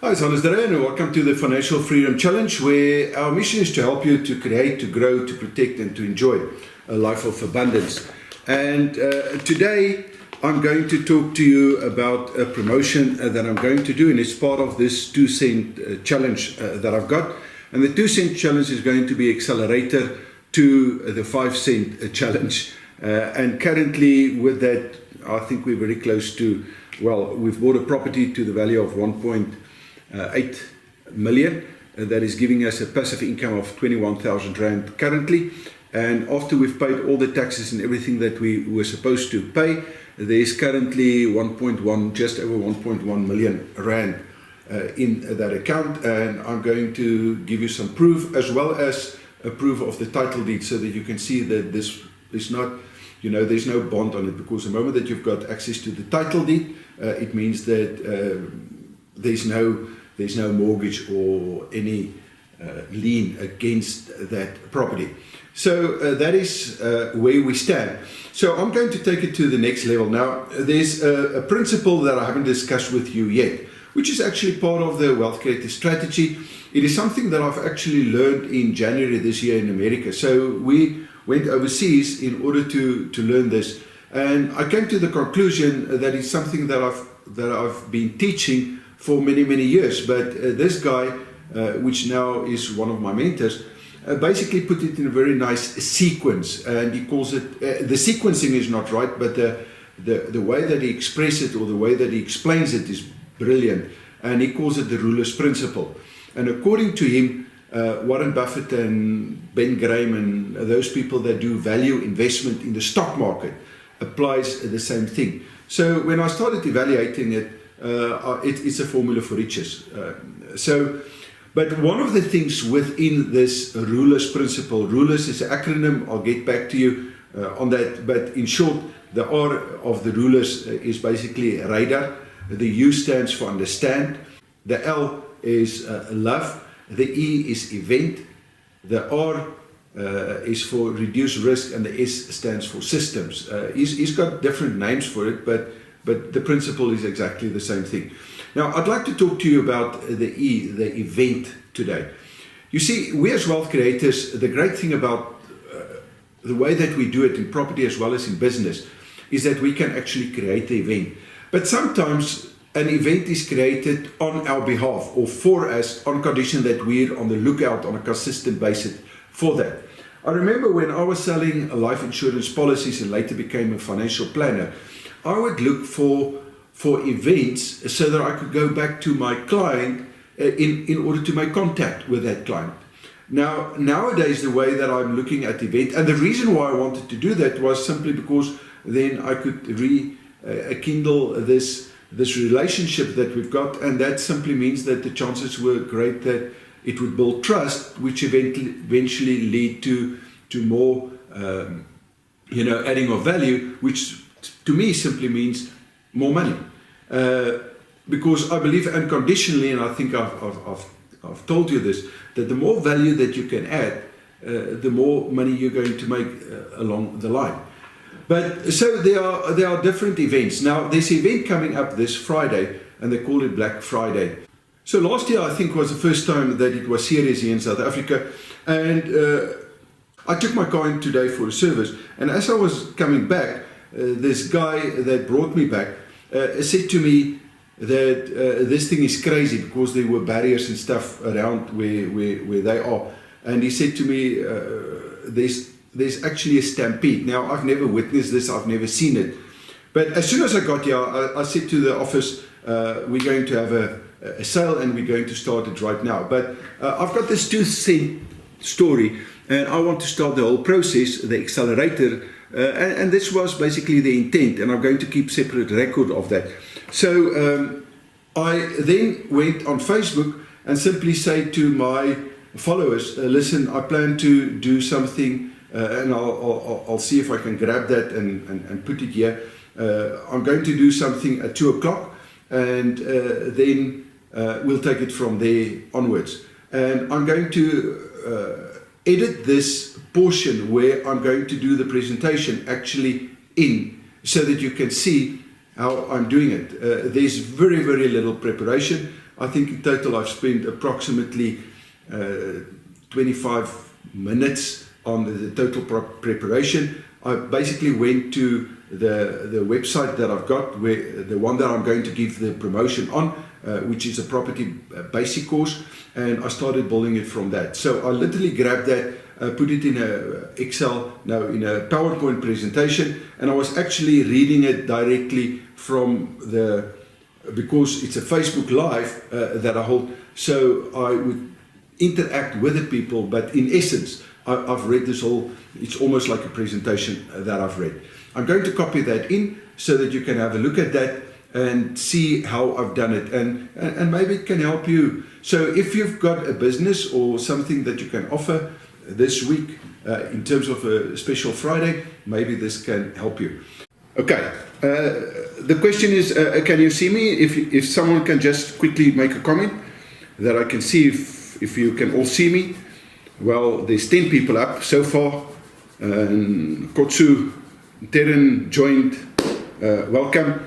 Hi, it's Dreyer and welcome to the Financial Freedom Challenge, where our mission is to help you to create, to grow, to protect and to enjoy a life of abundance. And today I'm going to talk to you about a promotion that I'm going to do, and it's part of this 2 cent challenge that I've got. And the 2 cent challenge is going to be accelerator to the 5 cent challenge. And currently with that, I think we're very close to, well, we've bought a property to the value of 1.8 million. That is giving us a passive income of 21,000 Rand currently. And after we've paid all the taxes and everything that we were supposed to pay, there is currently just over 1.1 million Rand in that account. And I'm going to give you some proof, as well as a proof of the title deed, so that you can see that this is not, there's no bond on it, because the moment that you've got access to the title deed, it means that there's no mortgage or any lien against that property. So that is where we stand. So I'm going to take it to the next level. Now, there's a principle that I haven't discussed with you yet, which is actually part of the Wealth Creator strategy. It is something that I've actually learned in January this year in America. So we went overseas in order to learn this. And I came to the conclusion that it's something that I've been teaching for many years. But this guy, which now is one of my mentors, basically put it in a very nice sequence, and he calls it, the sequencing is not right, but the way that he expresses it, or the way that he explains it, is brilliant, and he calls it the ruler's principle. And according to him, Warren Buffett and Ben Graham and those people that do value investment in the stock market applies the same thing. So when I started evaluating it, it's a formula for riches. But one of the things within this ruler's principle, rulers is an acronym, I'll get back to you on that, but in short, the R of the rulers is basically radar, the U stands for understand, the L is love, the E is event, the R is for reduce risk, and the S stands for systems. He's got different names for it, but the principle is exactly the same thing. Now, I'd like to talk to you about the E, the event, today. You see, we as wealth creators, the great thing about the way that we do it in property as well as in business is that we can actually create the event. But sometimes an event is created on our behalf or for us, on condition that we're on the lookout on a consistent basis for that. I remember when I was selling life insurance policies and later became a financial planner, I would look for events so that I could go back to my client in order to make contact with that client. Now, nowadays, the way that I'm looking at events, and the reason why I wanted to do that was simply because then I could rekindle this relationship that we've got, and that simply means that the chances were great that it would build trust, which eventually lead to more, adding of value, which to me simply means more money. Because I believe unconditionally, and I think I've told you this, that the more value that you can add, the more money you're going to make along the line. But so there are different events. Now, there's an event coming up this Friday, and they call it Black Friday. So last year, I think, was the first time that it was serious here in South Africa, and I took my car in today for a service, and as I was coming back, this guy that brought me back said to me that this thing is crazy because there were barriers and stuff around where they are. And he said to me, there's actually a stampede. Now, I've never witnessed this, I've never seen it. But as soon as I got here, I said to the office, we're going to have a sale and we're going to start it right now. But I've got this 2 cent story, and I want to start the whole process, the accelerator, and this was basically the intent, and I'm going to keep separate record of that. So I then went on Facebook and simply say to my followers, listen, I plan to do something, and I'll see if I can grab that and put it here. I'm going to do something at 2 o'clock, and then we'll take it from there onwards. And I'm going to edit this portion where I'm going to do the presentation actually in, so that you can see how I'm doing it. There's very little preparation. I think in total I've spent approximately 25 minutes on the total preparation. I basically went to the website that I've got, where the one that I'm going to give the promotion on, which is a property basic course, and I started building it from that. So I literally grabbed that, put it in a Excel, no, in a PowerPoint presentation, and I was actually reading it directly from because it's a Facebook Live that I hold, so I would interact with the people, but in essence, I've read this whole, it's almost like a presentation that I've read. I'm going to copy that in so that you can have a look at that and see how I've done it, and maybe it can help you. So if you've got a business or something that you can offer this week in terms of a special Friday, maybe this can help you. Okay, the question is, can you see me? If someone can just quickly make a comment that I can see if you can all see me. Well, there's 10 people up so far. Kotsu, Terren joined, welcome.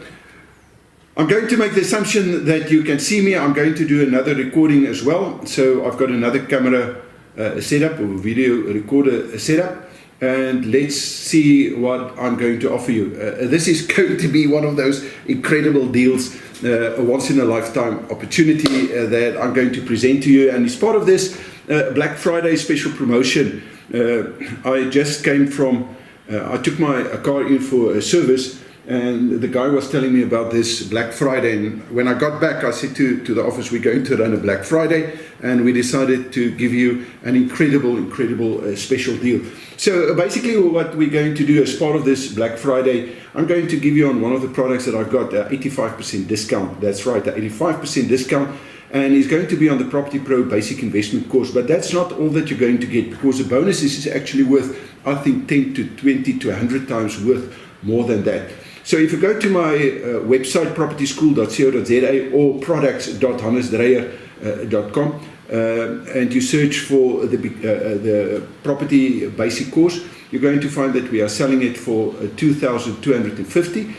I'm going to make the assumption that you can see me. I'm going to do another recording as well. So I've got another camera setup, or video recorder setup. And let's see what I'm going to offer you. This is going to be one of those incredible deals, a once in a lifetime opportunity that I'm going to present to you. And as part of this Black Friday special promotion, I just came from, I took my car in for a service, and the guy was telling me about this Black Friday. And when I got back, I said to the office, we're going to run a Black Friday, and we decided to give you an incredible special deal. So basically what we're going to do as part of this Black Friday, I'm going to give you on one of the products that I've got 85% discount. That's right, 85% discount. And it's going to be on the Property Pro Basic Investment course. But that's not all that you're going to get, because the bonus is actually worth, I think, 10 to 20 to 100 times worth more than that. So if you go to my website, propertyschool.co.za or products.hannesdreyer.com, and you search for the Property Basic course, you're going to find that we are selling it for $2,250.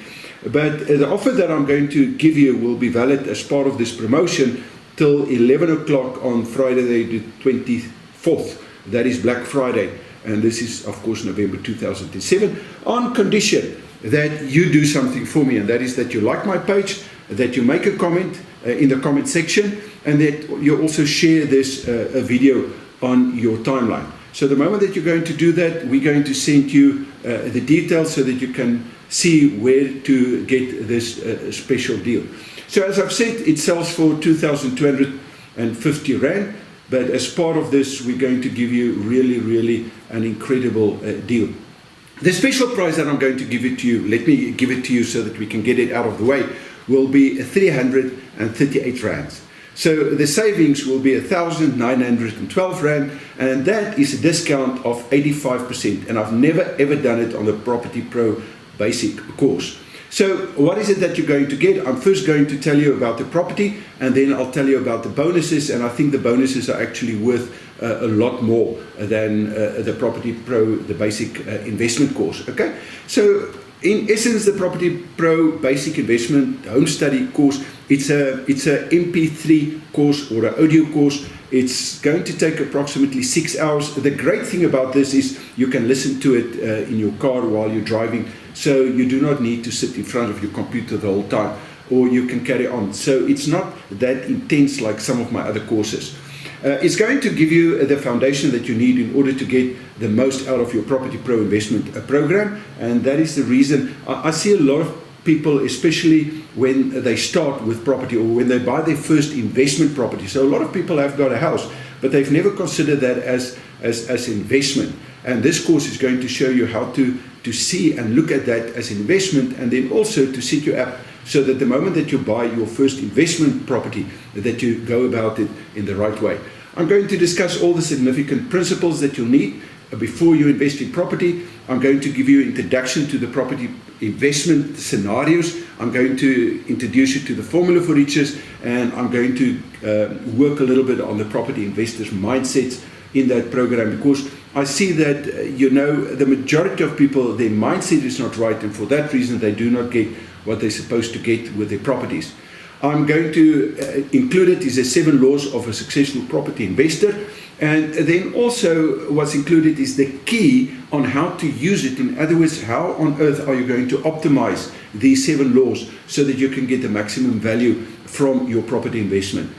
But the offer that I'm going to give you will be valid as part of this promotion till 11 o'clock on Friday the 24th. That is Black Friday. And this is, of course, November 2007, on condition that you do something for me, and that is that you like my page, that you make a comment in the comment section, and that you also share this video on your timeline. So the moment that you're going to do that, we're going to send you the details so that you can see where to get this special deal. So as I've said, it sells for 2,250 Rand, but as part of this, we're going to give you really an incredible deal. The special price that I'm going to give it to you, let me give it to you so that we can get it out of the way, will be 338 Rands. So the savings will be 1,912 Rand, and that is a discount of 85%. And I've never ever done it on the Property Pro Basic course. So what is it that you're going to get? I'm first going to tell you about the property, and then I'll tell you about the bonuses, and I think the bonuses are actually worth a lot more than the Property Pro, the basic investment course. Okay, so in essence, the Property Pro Basic Investment Home Study course, it's a MP3 course or an audio course. It's going to take approximately 6 hours. The great thing about this is you can listen to it in your car while you're driving, so you do not need to sit in front of your computer the whole time, or you can carry on. So it's not that intense like some of my other courses. It's going to give you the foundation that you need in order to get the most out of your Property Pro investment program, and that is the reason I see a lot of people, especially when they start with property or when they buy their first investment property. So a lot of people have got a house, but they've never considered that as investment. And this course is going to show you how to see and look at that as investment, and then also to set you up so that the moment that you buy your first investment property, that you go about it in the right way. I'm going to discuss all the significant principles that you'll need before you invest in property. I'm going to give you an introduction to the property investment scenarios. I'm going to introduce you to the formula for riches, and I'm going to work a little bit on the property investors' mindsets in that program, because I see that, the majority of people, their mindset is not right, and for that reason they do not get what they're supposed to get with their properties. I'm going to include it is the 7 laws of a successful property investor. And then also what's included is the key on how to use it. In other words, how on earth are you going to optimize these 7 laws so that you can get the maximum value from your property investment.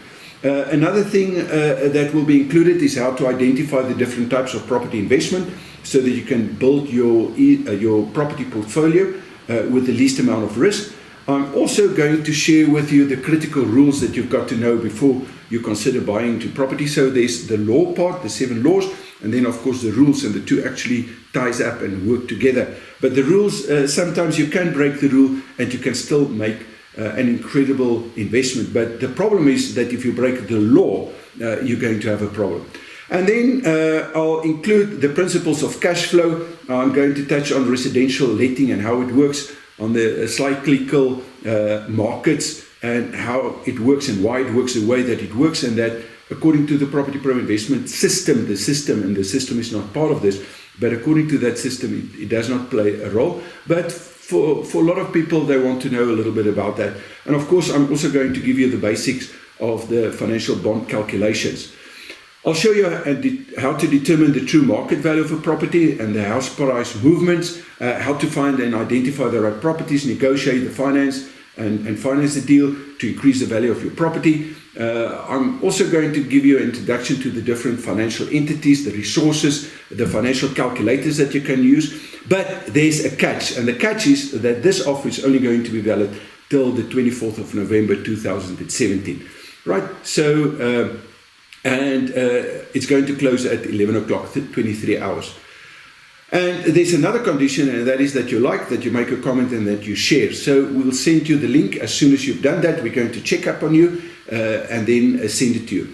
Another thing that will be included is how to identify the different types of property investment so that you can build your property portfolio with the least amount of risk. I'm also going to share with you the critical rules that you've got to know before you consider buying into property. So there's the law part, the 7 laws, and then of course the rules, and the two actually ties up and work together. But the rules, sometimes you can break the rule and you can still make an incredible investment. But the problem is that if you break the law, you're going to have a problem. And then I'll include the principles of cash flow. I'm going to touch on residential letting and how it works, on the cyclical markets and how it works and why it works the way that it works, and that according to the Property Pro investment system, the system is not part of this, but according to that system, it does not play a role. But for a lot of people, they want to know a little bit about that. And of course, I'm also going to give you the basics of the financial bond calculations. I'll show you how to determine the true market value of a property and the house price movements, how to find and identify the right properties, negotiate the finance and finance the deal to increase the value of your property. I'm also going to give you an introduction to the different financial entities, the resources, the financial calculators that you can use. But there's a catch, and the catch is that this offer is only going to be valid till the 24th of November 2017. Right, so it's going to close at 11 o'clock, 23 hours. And there's another condition, and that is that you make a comment, and that you share. So we'll send you the link as soon as you've done that. We're going to check up on you and then send it to you.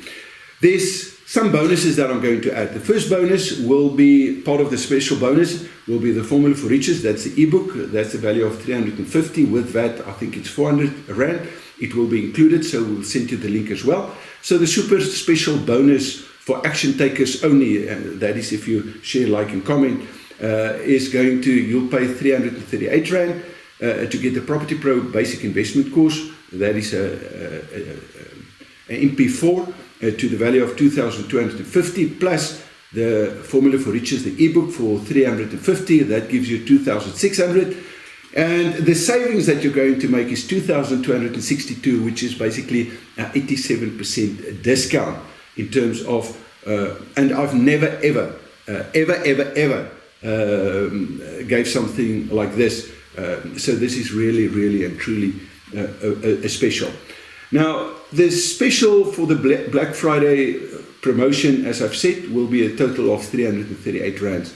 There's some bonuses that I'm going to add. The first bonus will be part of the special bonus, will be the Formula for Riches. That's the ebook. That's the value of 350. With that, I think it's 400 Rand. It will be included, so we'll send you the link as well. So the super special bonus for action takers only, and that is if you share, like, and comment, is going to, you'll pay 338 Rand to get the Property Pro Basic Investment course. That is an MP4 to the value of 2,250, plus the Formula for Riches, the ebook, for 350. That gives you 2,600. And the savings that you're going to make is 2,262, which is basically an 87% discount in terms of, and I've never, ever gave something like this. So this is really, really and truly a special. Now, the special for the Black Friday promotion, as I've said, will be a total of 338 Rands.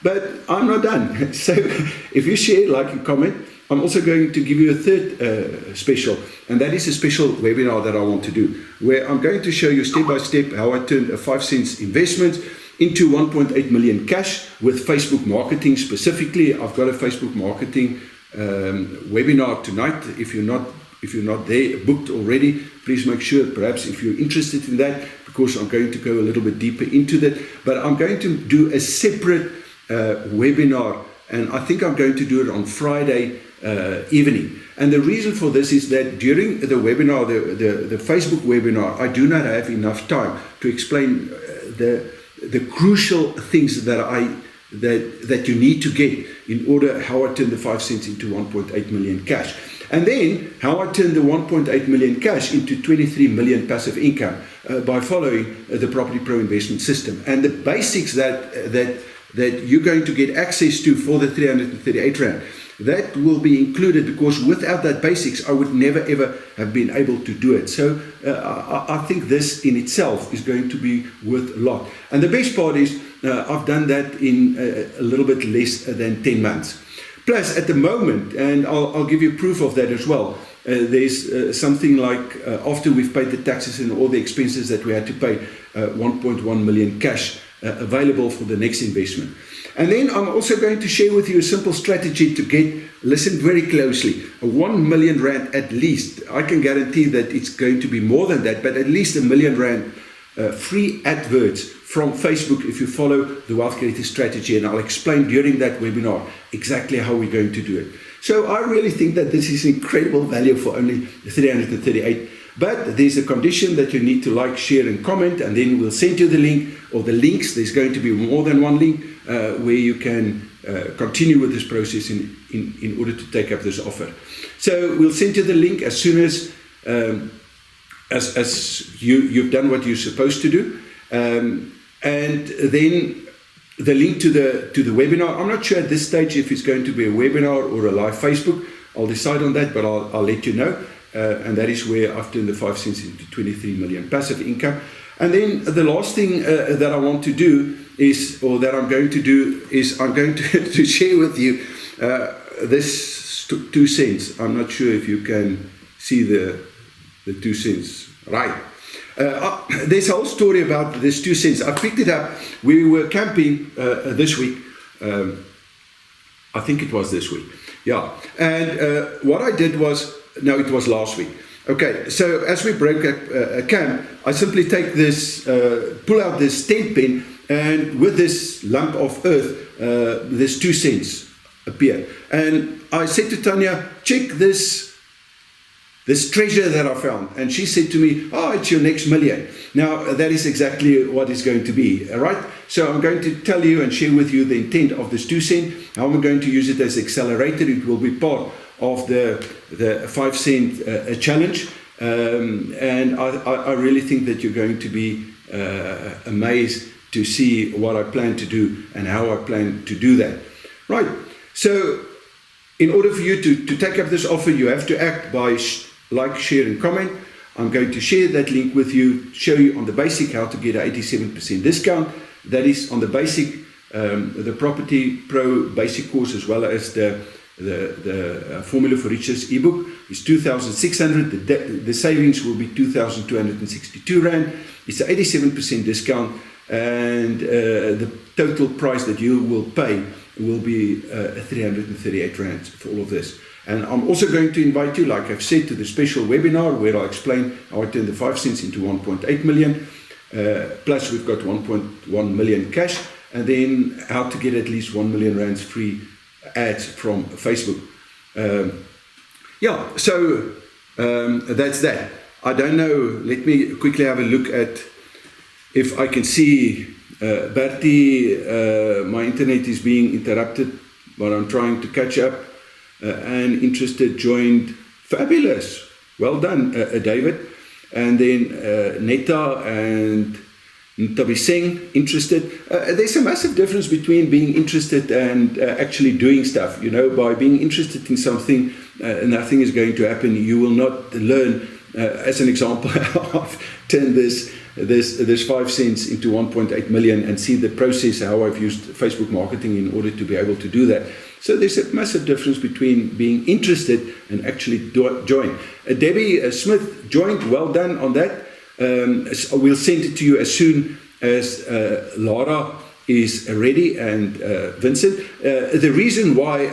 But I'm not done. So if you share, like, and comment, I'm also going to give you a third special, and that is a special webinar that I want to do, where I'm going to show you step by step how I turned a 5 cents investment into 1.8 million cash with Facebook marketing specifically. I've got a Facebook marketing webinar tonight. If you're not there, booked already, please make sure, perhaps if you're interested in that, because I'm going to go a little bit deeper into that. But I'm going to do a separate webinar, and I think I'm going to do it on Friday evening. And the reason for this is that during the webinar, the Facebook webinar, I do not have enough time to explain the crucial things that you need to get in order how I turn the 5 cents into 1.8 million cash. And then how I turn the 1.8 million cash into 23 million passive income by following the Property Pro investment system. And the basics that you're going to get access to for the 338 Rand, that will be included, because without that basics, I would never ever have been able to do it. So I think this in itself is going to be worth a lot. And the best part is I've done that in a little bit less than 10 months. Plus, at the moment, and I'll give you proof of that as well, there's something like, after we've paid the taxes and all the expenses that we had to pay, 1.1 million cash available for the next investment. And then I'm also going to share with you a simple strategy to get, listen very closely, 1 million Rand at least. I can guarantee that it's going to be more than that, but at least 1 million Rand free adverts from Facebook if you follow the Wealth Creator strategy. And I'll explain during that webinar exactly how we're going to do it. So I really think that this is incredible value for only 338. But there's a condition that you need to like, share and comment, and then we'll send you the link or the links. There's going to be more than one link where you can continue with this process in order to take up this offer. So we'll send you the link as soon as you've done what you're supposed to do. And then the link to the webinar. I'm not sure at this stage if it's going to be a webinar or a live Facebook. I'll decide on that, but I'll let you know. And that is where I've turned the 5 cents into 23 million passive income. And then the last thing that I want to do is, or that I'm going to do, is I'm going to share with you this 2 cents. I'm not sure if you can see the 2 cents. Right. There's a whole story about this 2 cents. I picked it up. We were camping this week. I think it was this week. Yeah. And what I did was, no, it was last week. Okay, so as we broke a camp, I simply take this, pull out this tent pin, and with this lump of earth, this 2 cents appear. And I said to Tanya, check this treasure that I found. And she said to me, oh, it's your next million. Now, that is exactly what it's going to be, all right? So I'm going to tell you and share with you the intent of this 2 cent, how I'm going to use it as accelerator. It will be part of the 5 cent challenge. And I really think that you're going to be amazed to see what I plan to do and how I plan to do that. Right, so in order for you to take up this offer, you have to act by like, share and comment. I'm going to share that link with you, show you on the basic how to get an 87% discount. That is on the basic, the Property Pro basic course, as well as the Formula for Riches ebook is 2,600. The savings will be 2,262 Rand. It's an 87% discount, and the total price that you will pay will be 338 Rand for all of this. And I'm also going to invite you, like I've said, to the special webinar where I'll explain how I turn the 5 cents into 1.8 million. Plus we've got 1.1 million cash, and then how to get at least 1 million Rands free ads from Facebook. Yeah, so that's that. I don't know, let me quickly have a look at if I can see Bertie, my internet is being interrupted, but I'm trying to catch up. And interested joined. Fabulous. Well done, David. And then Netta and Ntabiseng interested. There's a massive difference between being interested and actually doing stuff. You know, by being interested in something, nothing is going to happen. You will not learn. As an example, I've turned this 5 cents into 1.8 million and see the process, how I've used Facebook marketing in order to be able to do that. So there's a massive difference between being interested and actually join. Debbie Smith joined. Well done on that. We'll send it to you as soon as Lara is ready, and Vincent. The reason why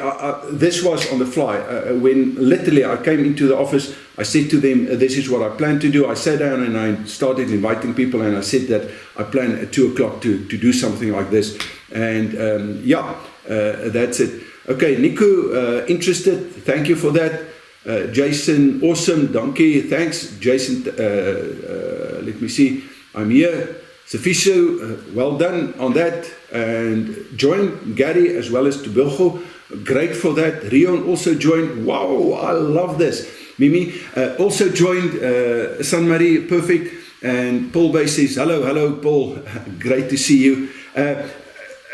this was on the fly, when literally I came into the office, I said to them, this is what I plan to do. I sat down and I started inviting people, and I said that I plan at 2 o'clock to do something like this. And that's it. Okay, Nico, interested. Thank you for that. Jason, awesome. Donkey, thanks. Jason, let me see. I'm here. Sufisho, well done on that. And join Gary as well as Tubilgo. Great for that. Rion also joined. Wow, I love this. Mimi also joined. San Marie, perfect. And Paul Bay says, hello, Paul. Great to see you.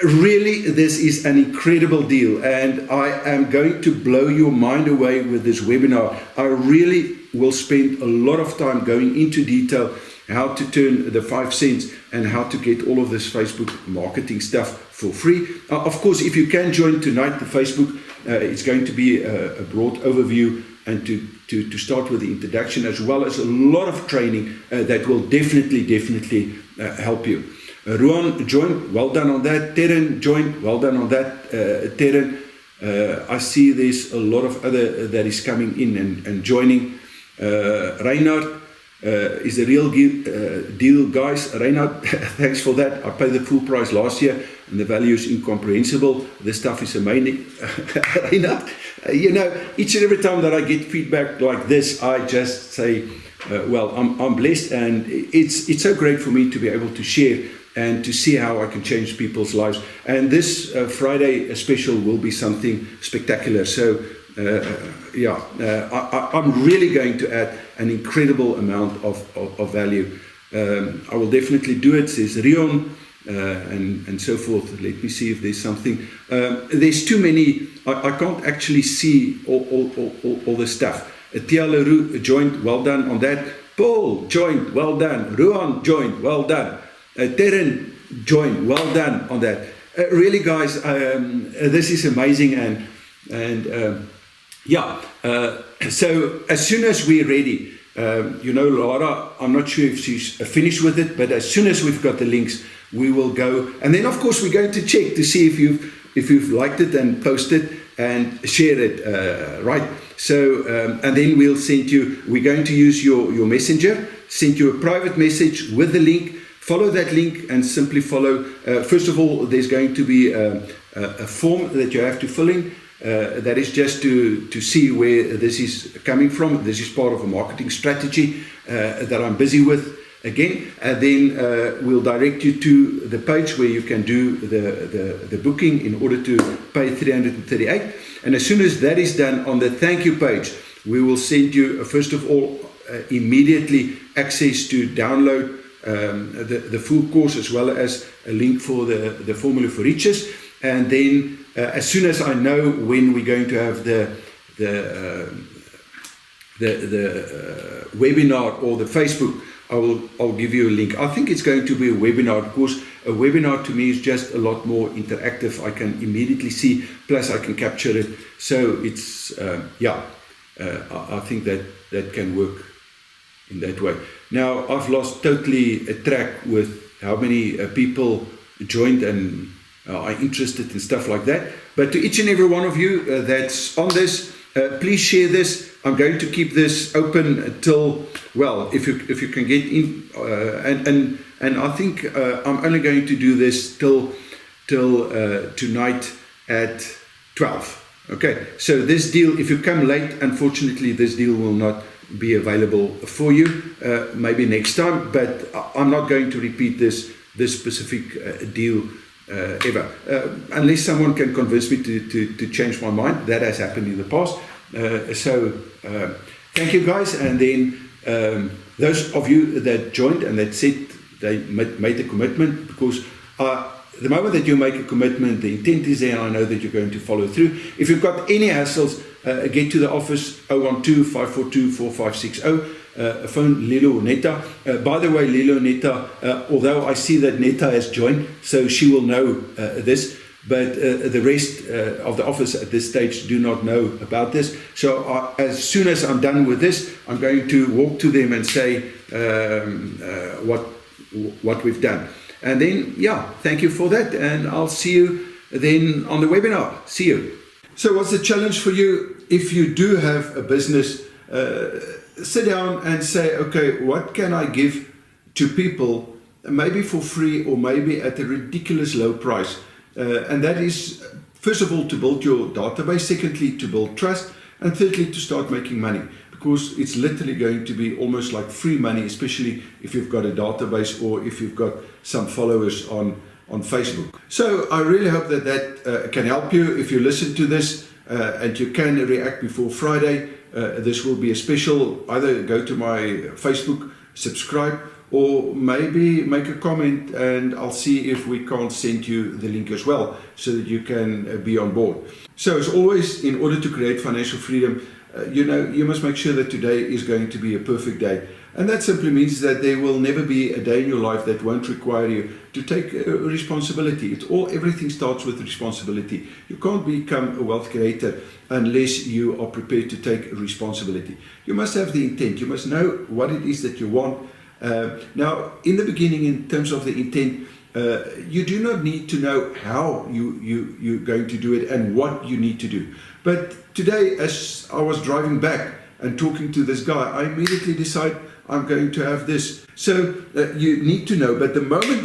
Really, this is an incredible deal, and I am going to blow your mind away with this webinar. I really will spend a lot of time going into detail how to turn the 5 cents and how to get all of this Facebook marketing stuff for free. Of course, if you can join tonight the Facebook, it's going to be a broad overview, and to start with the introduction, as well as a lot of training that will definitely help you. Ruan joined, well done on that. Terren joined, well done on that. Terren, I see there's a lot of other that is coming in and joining. Reinhard is a real deal, guys. Reinhard, thanks for that. I paid the full price last year and the value is incomprehensible. This stuff is amazing. Reinhard, Each and every time that I get feedback like this, I just say, well, I'm blessed, and it's so great for me to be able to share and to see how I can change people's lives. And this Friday special will be something spectacular. So, I'm really going to add an incredible amount of value. I will definitely do it, says Rion, and so forth. Let me see if there's something. There's too many. I can't actually see all the stuff. Tia Leroux joined, well done on that. Paul joined, well done. Ruan joined, well done. Terren joined, well done on that. Really, guys, this is amazing, and so as soon as we're ready, Laura, I'm not sure if she's finished with it, but as soon as we've got the links, we will go, and then of course we're going to check to see if you've liked it and posted and share it, right? So and then we'll send you. We're going to use your messenger, send you a private message with the link. Follow that link and simply follow. First of all, there's going to be a form that you have to fill in. That is just to see where this is coming from. This is part of a marketing strategy that I'm busy with again. And then we'll direct you to the page where you can do the booking in order to pay 338. And as soon as that is done, on the thank you page, we will send you, first of all, immediately access to download the full course, as well as a link for the Formula for Riches. And then as soon as I know when we're going to have the webinar or the Facebook, I'll give you a link. I think it's going to be a webinar. Of course, a webinar to me is just a lot more interactive. I can immediately see, plus I can capture it. So it's I think that can work in that way. Now, I've lost totally a track with how many people joined and are interested in stuff like that. But to each and every one of you that's on this, please share this. I'm going to keep this open until, well, if you can get in, and I think I'm only going to do this till tonight at 12. Okay, so this deal, if you come late, unfortunately, this deal will not be available for you. Maybe next time, but I'm not going to repeat this specific deal ever, unless someone can convince me to change my mind. That has happened in the past. So thank you, guys. And then those of you that joined and that said they made a commitment, because the moment that you make a commitment, the intent is there, and I know that you're going to follow through. If you've got any hassles, get to the office, 012-542-4560. Phone Lilo Netta. By the way, Lilo Netta, although I see that Netta has joined, so she will know this, but the rest of the office at this stage do not know about this. So as soon as I'm done with this, I'm going to walk to them and say what we've done. And then, thank you for that, and I'll see you then on the webinar. See you. So what's the challenge for you? If you do have a business, sit down and say, okay, what can I give to people, maybe for free or maybe at a ridiculous low price? And that is, first of all, to build your database, secondly, to build trust, and thirdly, to start making money, because it's literally going to be almost like free money, especially if you've got a database or if you've got some followers on Facebook. So I really hope that can help you. If you listen to this and you can react before Friday, this will be a special. Either go to my Facebook, subscribe, or maybe make a comment, and I'll see if we can't send you the link as well, so that you can be on board. So as always, in order to create financial freedom, you must make sure that today is going to be a perfect day. And that simply means that there will never be a day in your life that won't require you to take responsibility. Everything starts with responsibility. You can't become a wealth creator unless you are prepared to take responsibility. You must have the intent. You must know what it is that you want. Now, in the beginning, in terms of the intent, you do not need to know how you're going to do it and what you need to do. But today, as I was driving back and talking to this guy, I immediately decided I'm going to have this. So you need to know. But the moment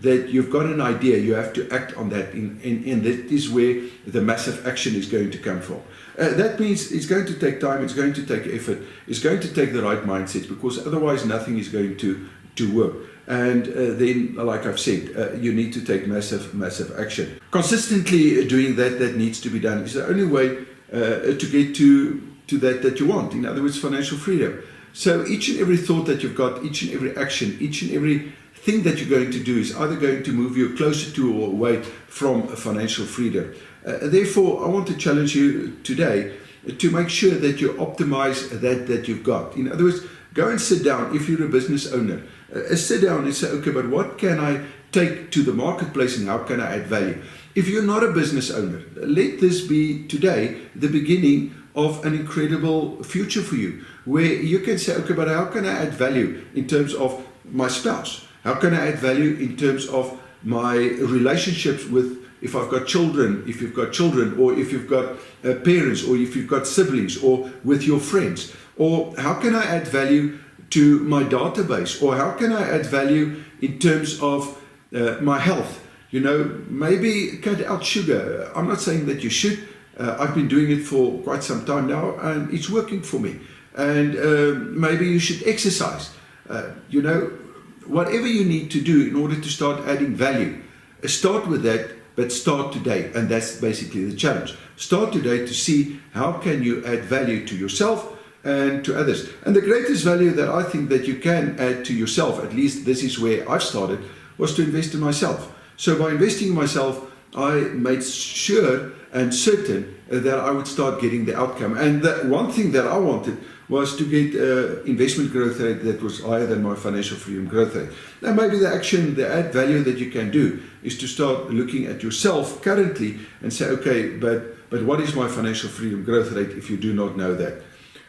that you've got an idea, you have to act on that, and that is where the massive action is going to come from. That means it's going to take time, it's going to take effort, it's going to take the right mindset, because otherwise nothing is going to work. And then, like I've said, you need to take massive action. Consistently doing that needs to be done is the only way to get to that you want. In other words, financial freedom. So each and every thought that you've got, each and every action, each and every thing that you're going to do is either going to move you closer to or away from financial freedom. Therefore, I want to challenge you today to make sure that you optimize that you've got. In other words, go and sit down. If you're a business owner, sit down and say, okay, but what can I take to the marketplace and how can I add value? If you're not a business owner, let this be today the beginning of an incredible future for you, where you can say, okay, but how can I add value in terms of my spouse? How can I add value in terms of my relationships with, if I've got children, if you've got children, or if you've got parents, or if you've got siblings, or with your friends? Or how can I add value to my database? Or how can I add value in terms of my health? You know, maybe cut out sugar. I'm not saying that you should. I've been doing it for quite some time now, and it's working for me. And maybe you should exercise. You know, whatever you need to do in order to start adding value, start with that, but start today. And that's basically the challenge. Start today to see how can you add value to yourself and to others. And the greatest value that I think that you can add to yourself, at least this is where I've started, was to invest in myself. So by investing in myself, I made sure and certain that I would start getting the outcome. And the one thing that I wanted was to get investment growth rate that was higher than my financial freedom growth rate. Now maybe the action, the add value that you can do is to start looking at yourself currently and say, okay, but what is my financial freedom growth rate if you do not know that?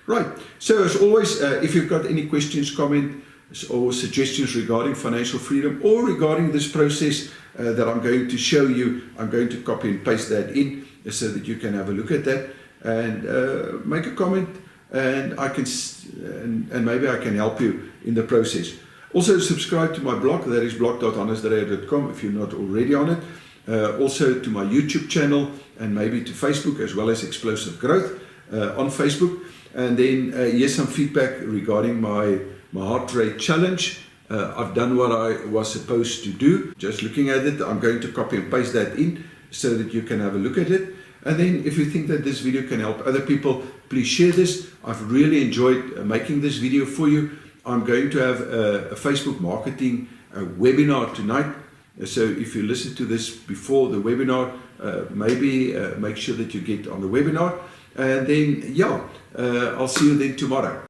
Right, so as always, if you've got any questions, comments or suggestions regarding financial freedom or regarding this process that I'm going to show you, I'm going to copy and paste that in so that you can have a look at that and make a comment, and I can and maybe I can help you in the process. Also subscribe to my blog, that is blog.hannesdreyer.com if you're not already on it. Also to my YouTube channel and maybe to Facebook as well as Explosive Growth on Facebook. And then here's some feedback regarding my heart rate challenge. I've done what I was supposed to do. Just looking at it, I'm going to copy and paste that in so that you can have a look at it. And then if you think that this video can help other people, please share this. I've really enjoyed making this video for you. I'm going to have a Facebook marketing webinar tonight. So if you listen to this before the webinar, maybe make sure that you get on the webinar. And then, yeah, I'll see you then tomorrow.